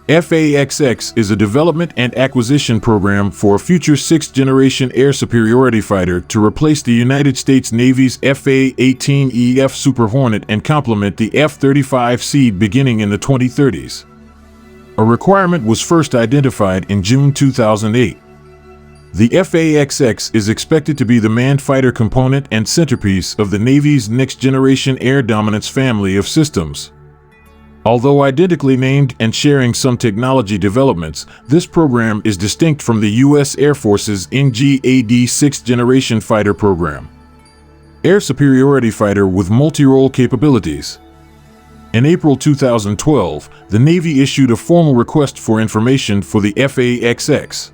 FA-18 is a development and acquisition program for a future sixth-generation air superiority fighter to replace the United States Navy's FA-18 Super Hornet and complement the F-35C beginning in the 2030s. A requirement was first identified in June 2008. The FA-18 is expected to be the manned fighter component and centerpiece of the Navy's next-generation air dominance family of systems. Although identically named and sharing some technology developments, this program is distinct from the U.S. Air Force's NGAD 6th Generation Fighter program. Air Superiority Fighter with multi-role capabilities. In April 2012, the Navy issued a formal request for information for the FA-18.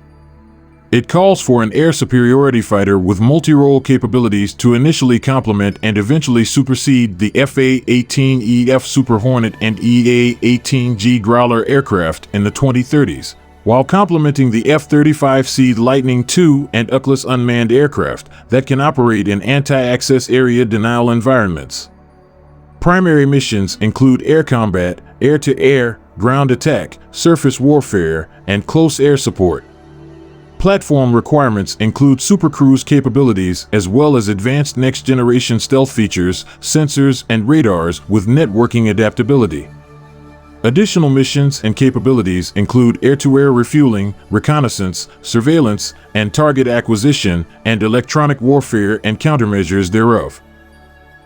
It calls for an air superiority fighter with multi-role capabilities to initially complement and eventually supersede the FA-18 Super Hornet and EA-18G Growler aircraft in the 2030s, while complementing the F-35C Lightning II and UCLASS unmanned aircraft that can operate in anti-access area denial environments. Primary missions include air combat, air-to-air, ground attack, surface warfare, and close air support. Platform requirements include supercruise capabilities as well as advanced next-generation stealth features, sensors, and radars with networking adaptability. Additional missions and capabilities include air-to-air refueling, reconnaissance, surveillance, and target acquisition, and electronic warfare and countermeasures thereof.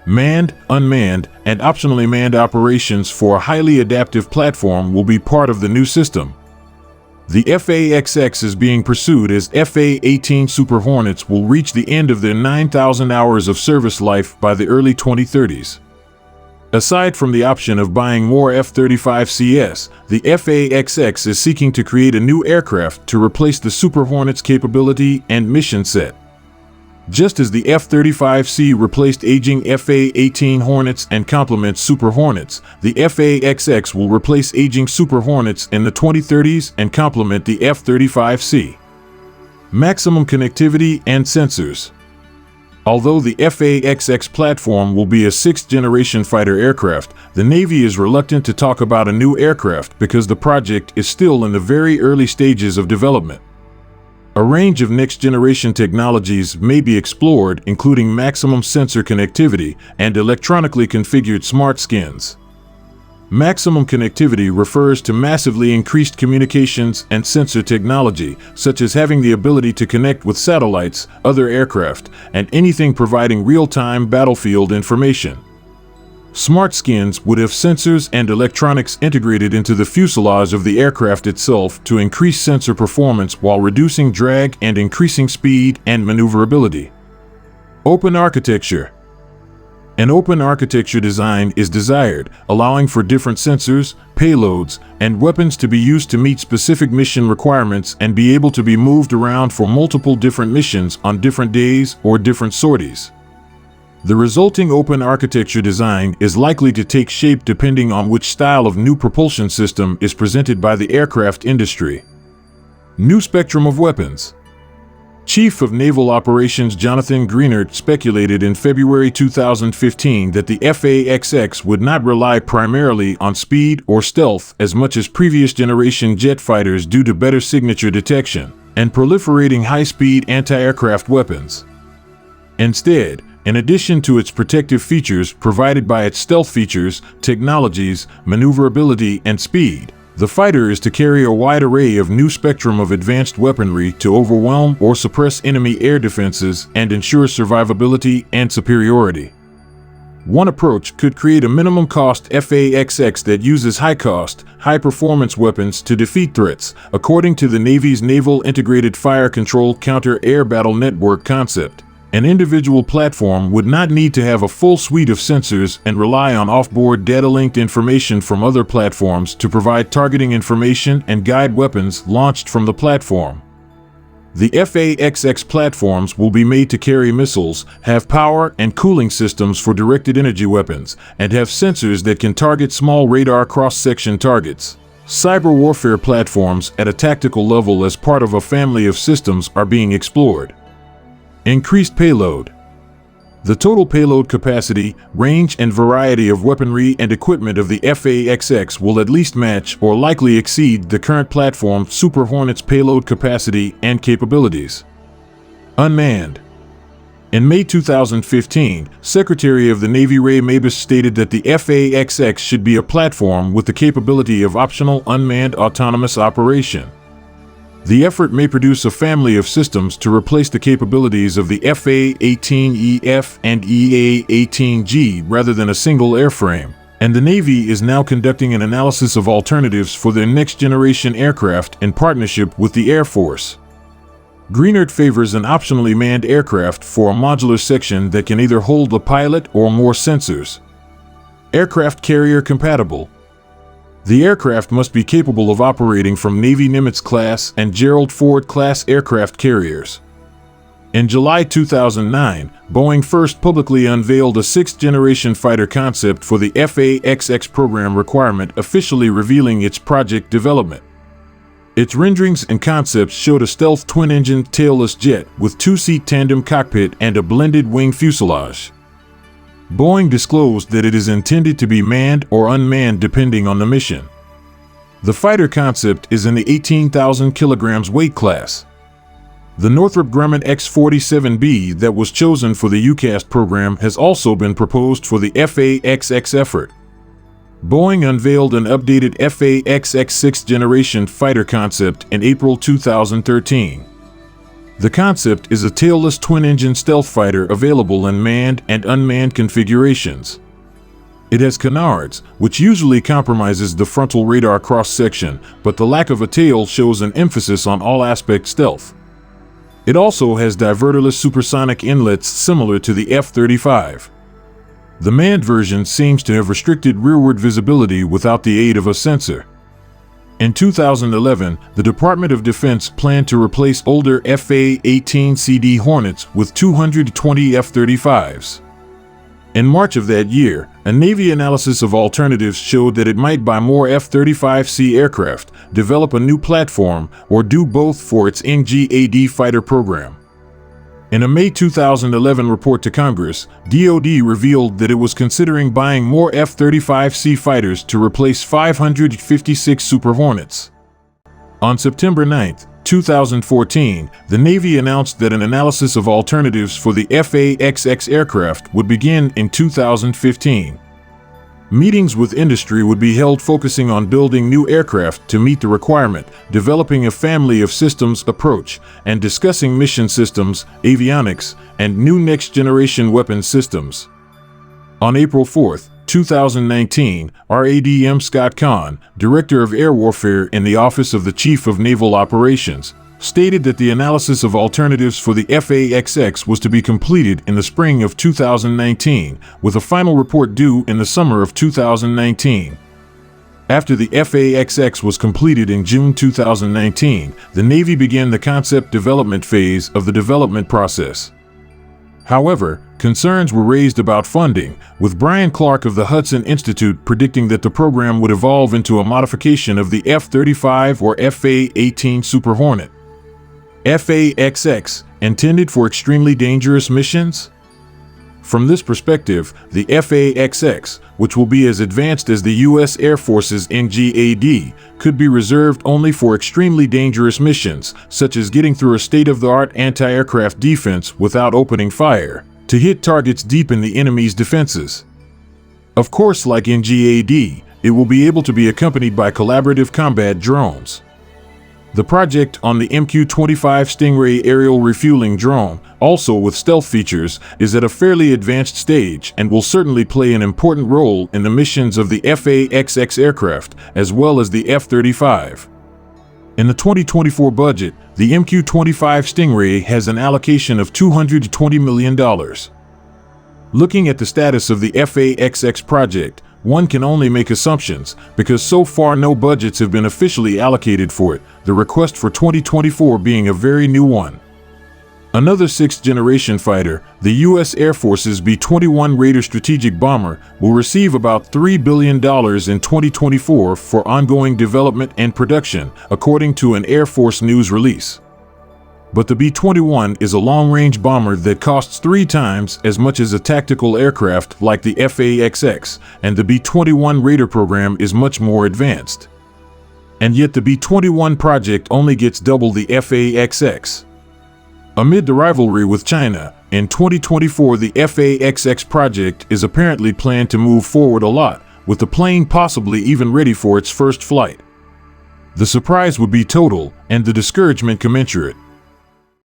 Manned, unmanned, and optionally manned operations for a highly adaptive platform will be part of the new system. The FA-18 is being pursued as FA-18 Super Hornets will reach the end of their 9,000 hours of service life by the early 2030s. Aside from the option of buying more F-35CS, the FA-18 is seeking to create a new aircraft to replace the Super Hornet's capability and mission set. Just as the F-35C replaced aging FA-18 Hornets and complements Super Hornets, the FA-18 will replace aging Super Hornets in the 2030s and complement the F-35C. Maximum connectivity and sensors. Although the FA-18 platform will be a sixth-generation fighter aircraft, the Navy is reluctant to talk about a new aircraft because the project is still in the very early stages of development. A range of next-generation technologies may be explored, including maximum sensor connectivity and electronically configured smart skins. Maximum connectivity refers to massively increased communications and sensor technology, such as having the ability to connect with satellites, other aircraft, and anything providing real-time battlefield information. Smart skins would have sensors and electronics integrated into the fuselage of the aircraft itself to increase sensor performance while reducing drag and increasing speed and maneuverability. Open architecture. An open architecture design is desired, allowing for different sensors, payloads, and weapons to be used to meet specific mission requirements and be able to be moved around for multiple different missions on different days or different sorties. The resulting open architecture design is likely to take shape depending on which style of new propulsion system is presented by the aircraft industry. New spectrum of weapons. Chief of Naval Operations Jonathan Greenert speculated in February 2015 that the FA-18 would not rely primarily on speed or stealth as much as previous generation jet fighters due to better signature detection and proliferating high-speed anti-aircraft weapons. Instead, in addition to its protective features provided by its stealth features, technologies, maneuverability, and speed, the fighter is to carry a wide array of new spectrum of advanced weaponry to overwhelm or suppress enemy air defenses and ensure survivability and superiority. One approach could create a minimum cost FA-18 that uses high-cost, high-performance weapons to defeat threats, according to the Navy's Naval Integrated Fire Control Counter-Air Battle Network concept. An individual platform would not need to have a full suite of sensors and rely on off-board data-linked information from other platforms to provide targeting information and guide weapons launched from the platform. The FA-18 platforms will be made to carry missiles, have power and cooling systems for directed energy weapons, and have sensors that can target small radar cross-section targets. Cyber warfare platforms at a tactical level as part of a family of systems are being explored. Increased payload. The total payload capacity, range, and variety of weaponry and equipment of the FA-XX will at least match or likely exceed the current platform Super Hornet's payload capacity and capabilities. Unmanned. In May 2015, Secretary of the Navy Ray Mabus stated that the FA-XX should be a platform with the capability of optional unmanned autonomous operation. The effort may produce a family of systems to replace the capabilities of the FA-18EF and EA-18G rather than a single airframe, and the Navy is now conducting an analysis of alternatives for their next-generation aircraft in partnership with the Air Force. Greenert favors an optionally manned aircraft for a modular section that can either hold a pilot or more sensors. Aircraft carrier compatible. The aircraft must be capable of operating from Navy Nimitz-class and Gerald Ford-class aircraft carriers. In July 2009, Boeing first publicly unveiled a sixth-generation fighter concept for the FA-XX program requirement, officially revealing its project development. Its renderings and concepts showed a stealth twin-engine tailless jet with two-seat tandem cockpit and a blended wing fuselage. Boeing disclosed that it is intended to be manned or unmanned depending on the mission. The fighter concept is in the 18,000 kilograms weight class. The Northrop Grumman X-47B that was chosen for the UCASS program has also been proposed for the FA-XX effort. Boeing unveiled an updated FA-XX 6th generation fighter concept in April 2013. The concept is a tailless twin-engine stealth fighter available in manned and unmanned configurations. It has canards, which usually compromises the frontal radar cross-section, but the lack of a tail shows an emphasis on all-aspect stealth. It also has diverterless supersonic inlets similar to the F-35. The manned version seems to have restricted rearward visibility without the aid of a sensor. In 2011, the Department of Defense planned to replace older FA-18 Hornets with 220 F-35s. In March of that year, a Navy analysis of alternatives showed that it might buy more F-35C aircraft, develop a new platform, or do both for its NGAD fighter program. In a May 2011 report to Congress, DoD revealed that it was considering buying more F-35C fighters to replace 556 Super Hornets. On September 9, 2014, the Navy announced that an analysis of alternatives for the FA-XX aircraft would begin in 2015. Meetings with industry would be held focusing on building new aircraft to meet the requirement, developing a family of systems approach, and discussing mission systems, avionics, and new next-generation weapon systems. On April 4, 2019, RADM Scott Kahn, Director of Air Warfare in the Office of the Chief of Naval Operations, stated that the analysis of alternatives for the FA-XX was to be completed in the spring of 2019, with a final report due in the summer of 2019. After the FA-XX was completed in June 2019, the Navy began the concept development phase of the development process. However, concerns were raised about funding, with Brian Clark of the Hudson Institute predicting that the program would evolve into a modification of the F-35 or FA-18 Super Hornet. FA-XX, intended for extremely dangerous missions? From this perspective, the FA-XX, which will be as advanced as the U.S. Air Force's NGAD, could be reserved only for extremely dangerous missions, such as getting through a state-of-the-art anti-aircraft defense without opening fire, to hit targets deep in the enemy's defenses. Of course, like NGAD, it will be able to be accompanied by collaborative combat drones. The project on the MQ-25 Stingray aerial refueling drone, also with stealth features, is at a fairly advanced stage and will certainly play an important role in the missions of the FA-XX aircraft, as well as the F-35. In the 2024 budget, the MQ-25 Stingray has an allocation of $220 million. Looking at the status of the FA-XX project, one can only make assumptions, because so far no budgets have been officially allocated for it, the request for 2024 being a very new one. Another sixth-generation fighter, the U.S. Air Force's B-21 Raider strategic bomber, will receive about $3 billion in 2024 for ongoing development and production, according to an Air Force news release. But the B-21 is a long-range bomber that costs 3 times as much as a tactical aircraft like the FA-XX, and the B-21 Raider program is much more advanced. And yet the B-21 project only gets double the FA-XX. Amid the rivalry with China, in 2024 the FA-XX project is apparently planned to move forward a lot, with the plane possibly even ready for its first flight. The surprise would be total, and the discouragement commensurate.